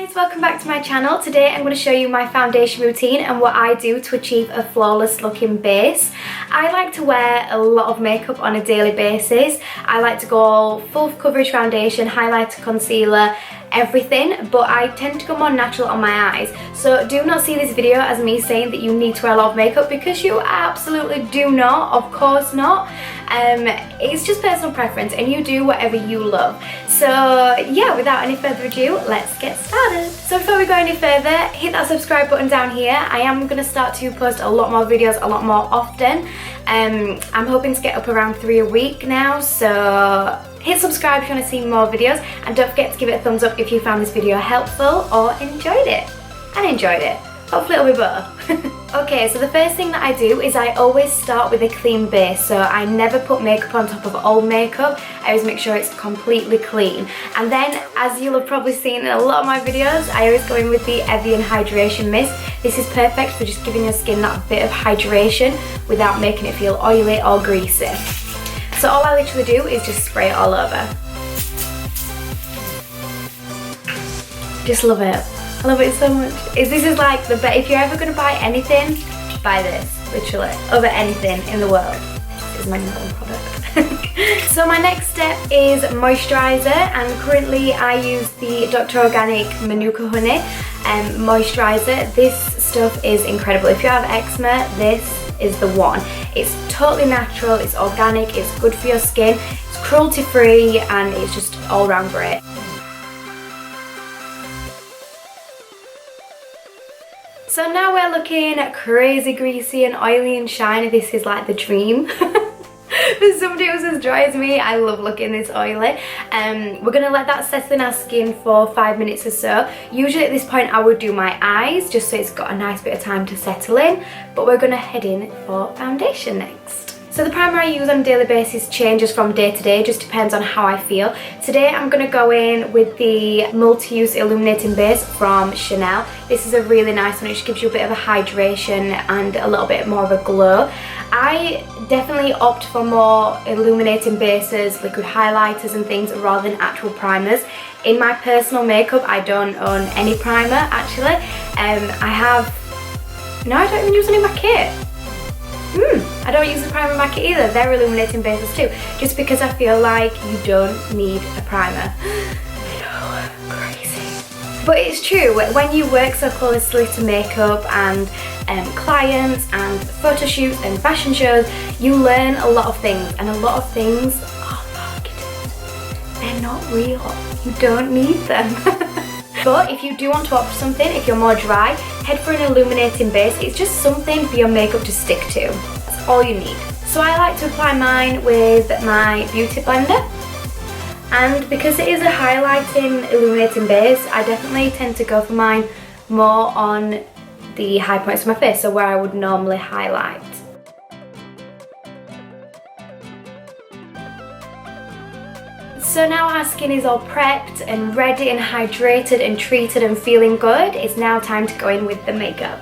guys, welcome back to my channel. Today I'm going to show you my foundation routine and what I do to achieve a flawless looking base. I like to wear a lot of makeup on a daily basis. I like to go full coverage foundation, highlighter, concealer, everything, but I tend to go more natural on my eyes. So do not see this video as me saying that you need to wear a lot of makeup, because you absolutely do not, of course not. It's just personal preference and you do whatever you love. So yeah, without any further ado, let's get started. So before we go any further, hit that subscribe button down here. I am going to start to post a lot more videos a lot more often. I'm hoping to get up around 3 a week now, so hit subscribe if you want to see more videos, and don't forget to give it a thumbs up if you found this video helpful or enjoyed it. And enjoyed it. Hopefully it'll be better. Okay, so the first thing that I do is I always start with a clean base. So I never put makeup on top of old makeup. I always make sure it's completely clean. And then, as you'll have probably seen in a lot of my videos, I always go in with the Evian Hydration Mist. This is perfect for just giving your skin that bit of hydration without making it feel oily or greasy. So all I literally do is just spray it all over. Just love it. I love it so much. This is like the best. If you're ever going to buy anything, buy this, literally, over anything in the world. This is my number one product. So my next step is moisturiser, and currently I use the Dr. Organic Manuka Honey moisturiser. This stuff is incredible. If you have eczema, this is the one. It's totally natural, it's organic, it's good for your skin, it's cruelty free, and it's just all round great. So now we're looking crazy greasy and oily and shiny. This is like the dream. For somebody who's as dry as me, I love looking this oily. We're going to let that settle in our skin for 5 minutes or so. Usually at this point I would do my eyes, just so it's got a nice bit of time to settle in. But we're going to head in for foundation next. So the primer I use on a daily basis changes from day to day, just depends on how I feel. Today I'm going to go in with the multi-use illuminating base from Chanel. This is a really nice one. It just gives you a bit of a hydration and a little bit more of a glow. I definitely opt for more illuminating bases, liquid highlighters and things, rather than actual primers. In my personal makeup, I don't own any primer actually. I don't even use any in my kit. I don't use a primer in my kit either. They're illuminating bases too, just because I feel like you don't need a primer. I know, crazy. But it's true, when you work so closely to makeup and clients and photo shoots and fashion shows, you learn a lot of things, and a lot of things are marketed. They're not real. You don't need them. But if you do want to opt for something, if you're more dry, head for an illuminating base. It's just something for your makeup to stick to. That's all you need. So I like to apply mine with my beauty blender. And because it is a highlighting illuminating base, I definitely tend to go for mine more on the high points of my face, so where I would normally highlight. So now our skin is all prepped and ready and hydrated and treated and feeling good, it's now time to go in with the makeup.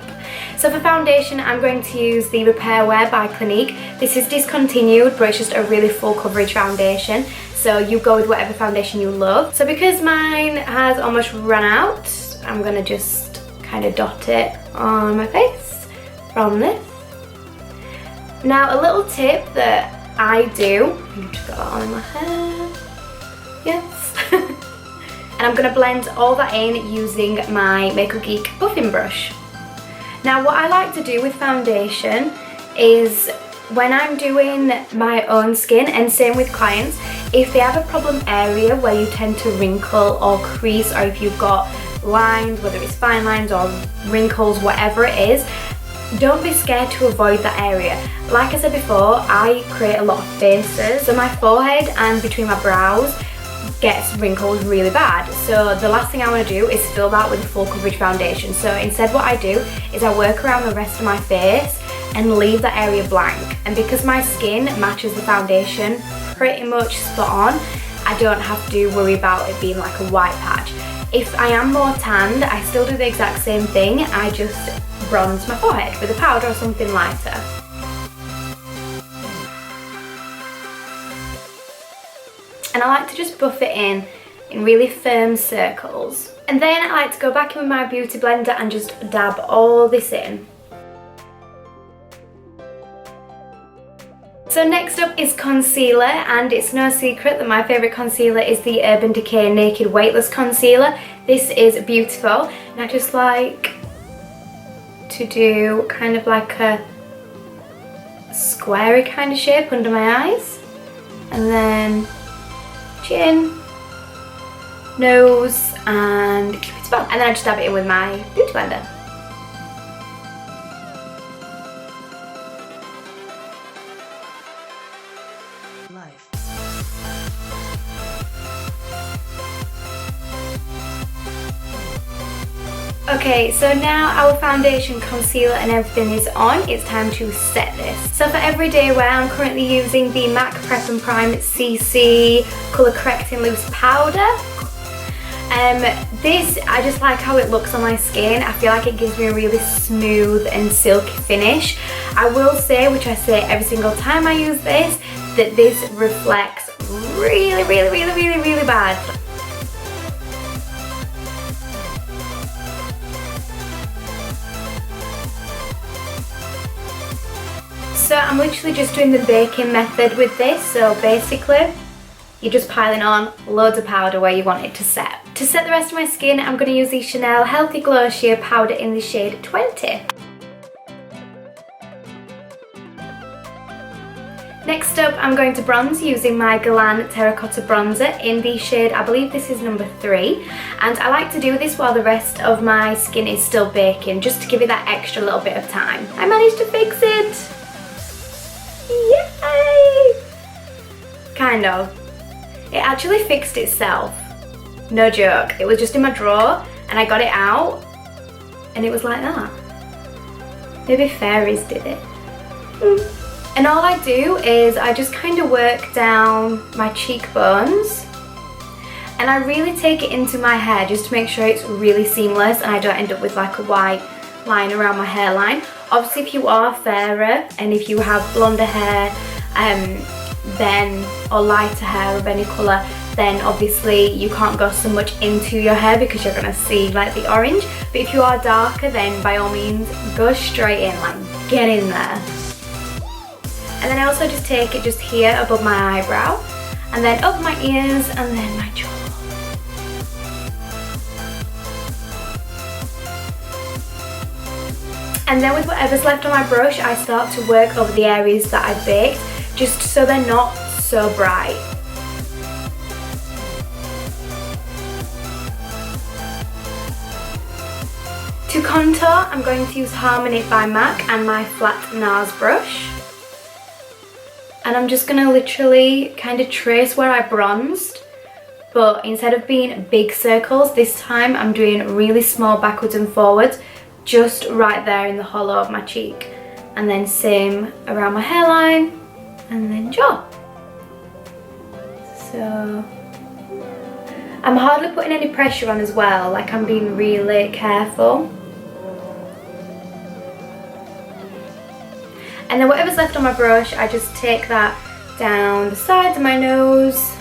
So for foundation, I'm going to use the Repair Wear by Clinique. This is discontinued, but it's just a really full coverage foundation. So you go with whatever foundation you love. So because mine has almost run out, I'm going to just kind of dot it on my face from this. Now a little tip that I do, I've just got that on in my hair. Yes. And I'm going to blend all that in using my Makeup Geek buffing brush. Now what I like to do with foundation is, when I'm doing my own skin, and same with clients, if they have a problem area where you tend to wrinkle or crease, or if you've got lines, whether it's fine lines or wrinkles, whatever it is, don't be scared to avoid that area. Like I said before, I create a lot of faces, so my forehead and between my brows gets wrinkled really bad. So the last thing I want to do is fill that with a full coverage foundation. So instead what I do is I work around the rest of my face and leave that area blank. And because my skin matches the foundation pretty much spot on, I don't have to worry about it being like a white patch. If I am more tanned, I still do the exact same thing. I just bronze my forehead with a powder or something lighter. And I like to just buff it in really firm circles. And then I like to go back in with my beauty blender and just dab all this in. So next up is concealer, and it's no secret that my favourite concealer is the Urban Decay Naked Weightless Concealer. This is beautiful, and I just like to do kind of like a squarey kind of shape under my eyes, and then chin, nose and Cupid's bow, and then I just dab it in with my beauty blender. Okay, so now our foundation, concealer and everything is on, it's time to set this. So for everyday wear, I'm currently using the MAC Prep and Prime CC Colour Correcting Loose Powder. This, I just like how it looks on my skin. I feel like it gives me a really smooth and silky finish. I will say, which I say every single time I use this, that this reflects really bad. So I'm literally just doing the baking method with this. So basically, you're just piling on loads of powder where you want it to set. To set the rest of my skin, I'm going to use the Chanel Healthy Glow Sheer Powder in the shade 20. Next up, I'm going to bronze using my Galan Terracotta Bronzer in the shade, I believe this is number 3. And I like to do this while the rest of my skin is still baking, just to give it that extra little bit of time. I managed to fix it! Yay! Kind of. It actually fixed itself. No joke. It was just in my drawer and I got it out and it was like that. Maybe fairies did it. And all I do is I just kind of work down my cheekbones and I really take it into my hair just to make sure it's really seamless and I don't end up with like a white line around my hairline. Obviously if you are fairer and if you have blonder hair then or lighter hair of any colour, then obviously you can't go so much into your hair because you're going to see like the orange. But if you are darker, then by all means go straight in, like get in there. And then I also just take it just here above my eyebrow and then up my ears and then my jaw. And then with whatever's left on my brush, I start to work over the areas that I've baked, just so they're not so bright. To contour, I'm going to use Harmony by MAC and my flat NARS brush. And I'm just going to literally kind of trace where I bronzed, but instead of being big circles, this time I'm doing really small backwards and forwards, just right there in the hollow of my cheek. And then same around my hairline and then jaw. So I'm hardly putting any pressure on as well, like I'm being really careful. And then whatever's left on my brush, I just take that down the sides of my nose.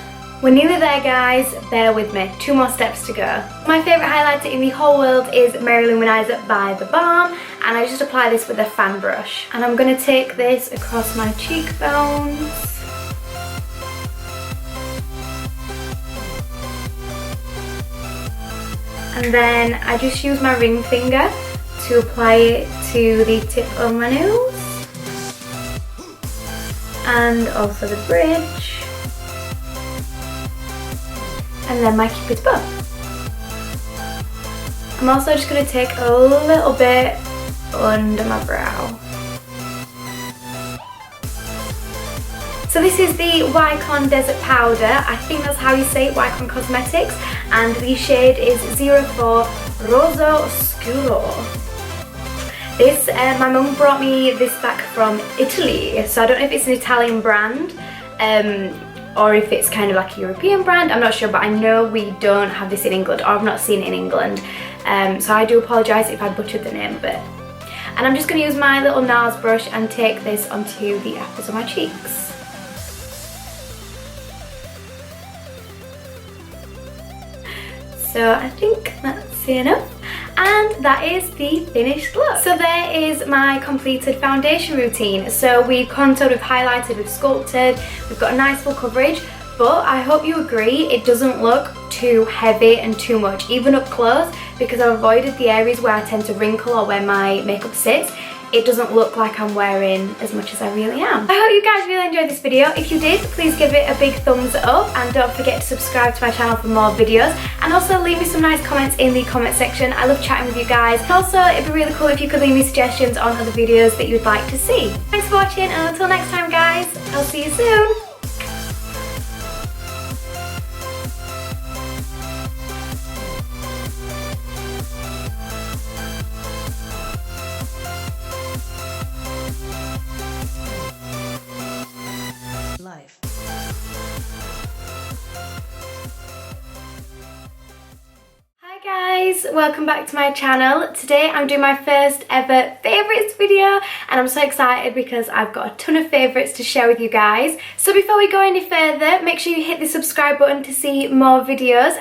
We're nearly there, guys, bear with me, 2 more steps to go. My favourite highlighter in the whole world is Mary Luminizer by The Balm, and I just apply this with a fan brush. And I'm going to take this across my cheekbones. And then I just use my ring finger to apply it to the tip of my nose. And also the bridge. And then my Cupid's bow. I'm also just going to take a little bit under my brow. So this is the Wycon Desert Powder. I think that's how you say it, Wycon Cosmetics. And the shade is 04 Rosso Scuro. This, my mum brought me this back from Italy. So I don't know if it's an Italian brand. Or if it's kind of like a European brand, I'm not sure, but I know we don't have this in England, or I've not seen it in England. So I do apologise if I butchered the name of it. And I'm just going to use my little NARS brush and take this onto the apples of my cheeks. So I think that's enough. And that is the finished look. So there is my completed foundation routine. So we've contoured, we've highlighted, we've sculpted, we've got a nice full coverage, but I hope you agree it doesn't look too heavy and too much, even up close, because I've avoided the areas where I tend to wrinkle or where my makeup sits. It doesn't look like I'm wearing as much as I really am. I hope you guys really enjoyed this video. If you did, please give it a big thumbs up and don't forget to subscribe to my channel for more videos, and also leave me some nice comments in the comment section. I love chatting with you guys. And also, it'd be really cool if you could leave me suggestions on other videos that you'd like to see. Thanks for watching, and until next time guys, I'll see you soon. Life. Hi guys, welcome back to my channel. Today I'm doing my first ever favourites video, and I'm so excited because I've got a ton of favourites to share with you guys. So before we go any further, make sure you hit the subscribe button to see more videos,